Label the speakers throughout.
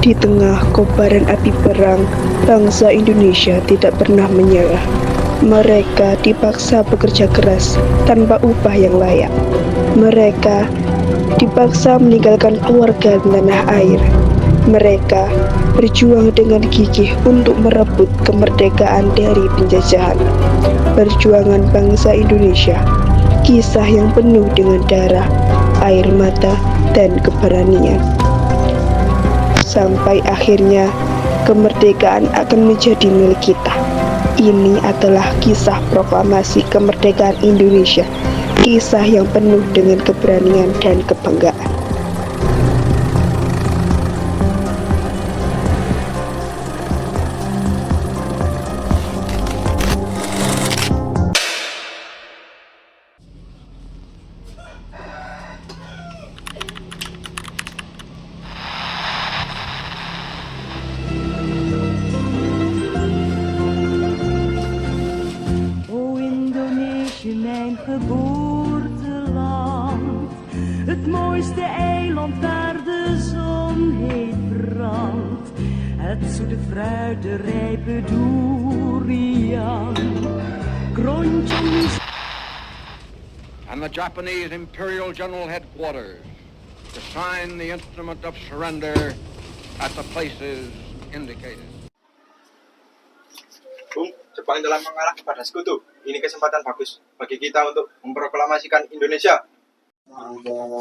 Speaker 1: Di tengah kobaran api perang, bangsa Indonesia tidak pernah menyerah. Mereka dipaksa bekerja keras tanpa upah yang layak. Mereka dipaksa meninggalkan keluarga dan tanah air. Mereka berjuang dengan gigih untuk merebut kemerdekaan dari penjajahan. Perjuangan bangsa Indonesia, kisah yang penuh dengan darah, air mata, dan keberanian. Sampai akhirnya kemerdekaan akan menjadi milik kita. Ini adalah kisah proklamasi kemerdekaan Indonesia, kisah yang penuh dengan keberanian dan kebanggaan.
Speaker 2: Mijn geboorteland, het mooiste eiland waar de zon heet brandt, het zoete fruit, de rijpe durian, krontjes.
Speaker 3: And the Japanese Imperial General Headquarters to sign the instrument of surrender at the places indicated.
Speaker 4: Jepang telah mengalah kepada sekutu. Ini kesempatan bagus bagi kita untuk memproklamasikan Indonesia.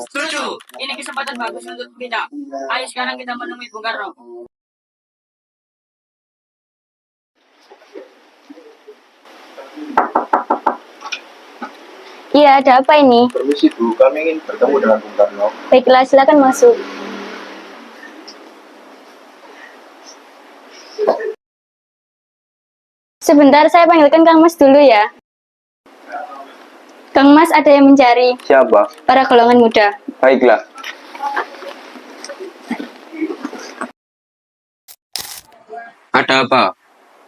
Speaker 5: Setuju. Ini kesempatan bagus untuk kita. Ayo sekarang kita menemui Bung Karno.
Speaker 6: Iya, ada apa ini?
Speaker 4: Permisi Bu, kami ingin bertemu dengan Bung Karno.
Speaker 6: Baiklah, silakan masuk. Sebentar, saya panggilkan Kang Mas dulu ya. Kang Mas, ada yang mencari.
Speaker 7: Siapa?
Speaker 6: Para golongan muda.
Speaker 7: Baiklah. Ada apa?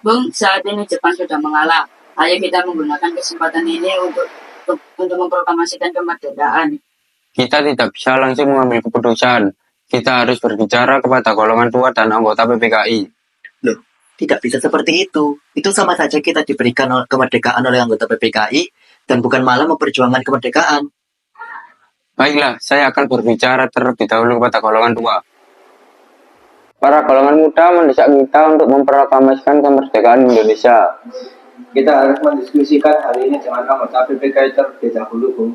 Speaker 5: Bung, saat ini Jepang sudah mengalah. Ayo kita menggunakan kesempatan ini untuk memproklamasikan kemerdekaan.
Speaker 7: Kita tidak bisa langsung mengambil keputusan. Kita harus berbicara kepada golongan tua dan anggota PPKI.
Speaker 8: Loh, tidak bisa seperti itu. Itu sama saja kita diberikan kemerdekaan oleh anggota PPKI dan bukan malah memperjuangkan kemerdekaan.
Speaker 7: Baiklah, saya akan berbicara terlebih dahulu kepada golongan tua. Para golongan muda mendesak kita untuk memproklamasikan kemerdekaan Indonesia.
Speaker 4: Kita harus mendiskusikan hal ini dengan anggota PPKI terlebih dahulu, Bung.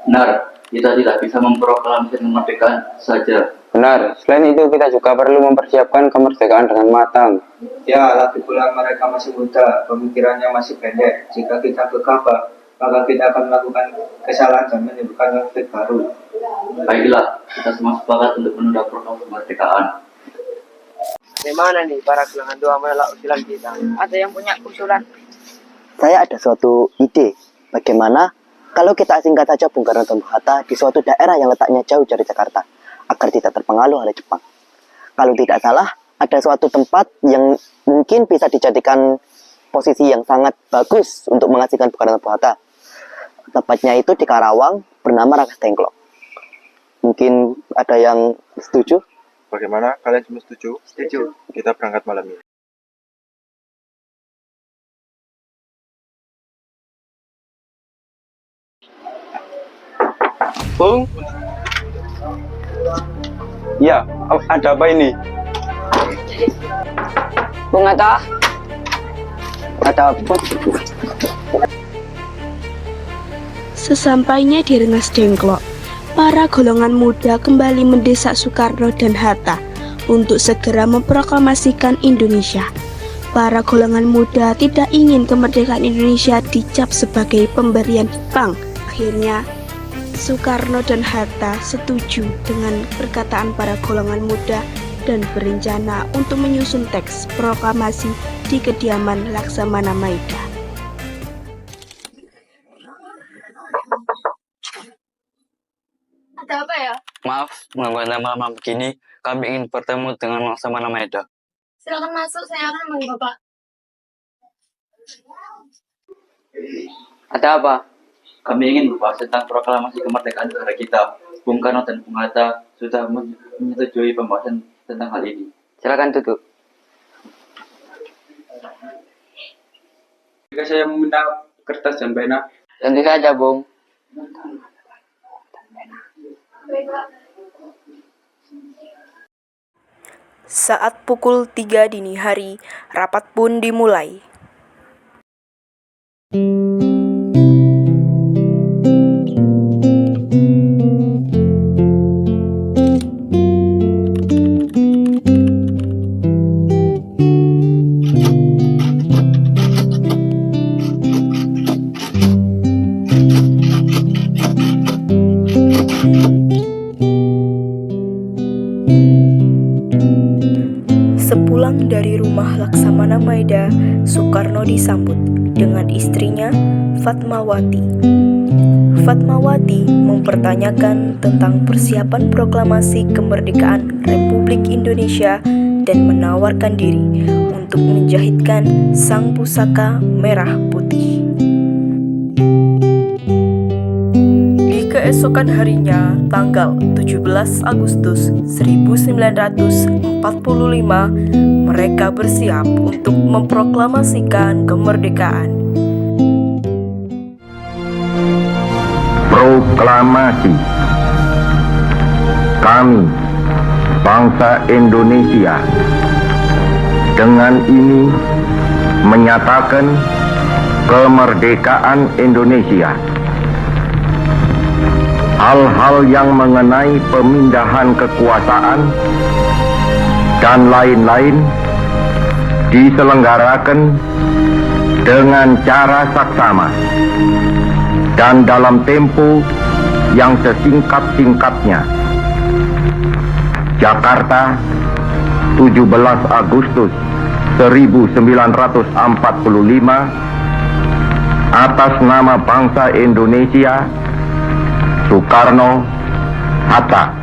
Speaker 9: Benar, kita tidak bisa memproklamasikan kemerdekaan saja.
Speaker 7: Benar, selain itu kita juga perlu mempersiapkan kemerdekaan dengan matang.
Speaker 4: Ya, lagi pula mereka masih muda, pemikirannya masih pendek. Jika kita gegabah, maka kita akan melakukan kesalahan dan menimbulkan konflik baru.
Speaker 9: Baiklah, kita semua sepakat untuk menunda proklamasi kemerdekaan.
Speaker 10: Bagaimana nih para golongan tua menolak usulan kita? Ada yang punya usulan?
Speaker 8: Saya ada suatu ide. Bagaimana kalau kita asingkan saja Bung Karno dan Bung Hatta di suatu daerah yang letaknya jauh dari Jakarta, agar tidak terpengaruh oleh Jepang. Kalau tidak salah, ada suatu tempat yang mungkin bisa dijadikan posisi yang sangat bagus untuk mengasingkan Bung Karno dan Bung Hatta. Tempatnya itu di Karawang, bernama Rangkas Dengklok. Mungkin ada yang setuju?
Speaker 4: Bagaimana? Kalian semua setuju? Setuju. Kita berangkat malam ini.
Speaker 7: Bung? Ya, ada apa ini?
Speaker 6: Bung Hatta.
Speaker 7: Ada apa?
Speaker 1: Sesampainya di Rengas Dengklok, para golongan muda kembali mendesak Soekarno dan Hatta untuk segera memproklamasikan Indonesia. Para golongan muda tidak ingin kemerdekaan Indonesia dicap sebagai pemberian Jepang. Akhirnya, Soekarno dan Hatta setuju dengan perkataan para golongan muda dan berencana untuk menyusun teks proklamasi di kediaman Laksamana Maida.
Speaker 5: Ada apa ya?
Speaker 7: Maaf, mengganggu malam begini. Kami ingin bertemu dengan Laksamana Maida.
Speaker 5: Silakan masuk, saya akan memanggil Bapak.
Speaker 7: Ada apa?
Speaker 9: Kami ingin membahas tentang proklamasi kemerdekaan negara kita. Bung Karno dan Bung Hatta sudah menyetujui pembahasan tentang hal ini.
Speaker 7: Silakan duduk. Jika saya meminta kertas dan pena.
Speaker 5: Tentu saja, Bung.
Speaker 11: Saat pukul 3 dini hari, rapat pun dimulai. Sepulang dari rumah Laksamana Maeda, Soekarno disambut dengan istrinya Fatmawati. Fatmawati mempertanyakan tentang persiapan proklamasi kemerdekaan Republik Indonesia dan menawarkan diri untuk menjahitkan sang pusaka merah putih. Di keesokan harinya, tanggal 17 Agustus 1945, mereka bersiap untuk memproklamasikan kemerdekaan.
Speaker 12: Proklamasi. Kami, bangsa Indonesia, dengan ini menyatakan kemerdekaan Indonesia. Hal-hal yang mengenai pemindahan kekuasaan dan lain-lain diselenggarakan dengan cara saksama dan dalam tempo yang sesingkat-singkatnya. Jakarta, 17 Agustus 1945, atas nama bangsa Indonesia, Soekarno, Hatta.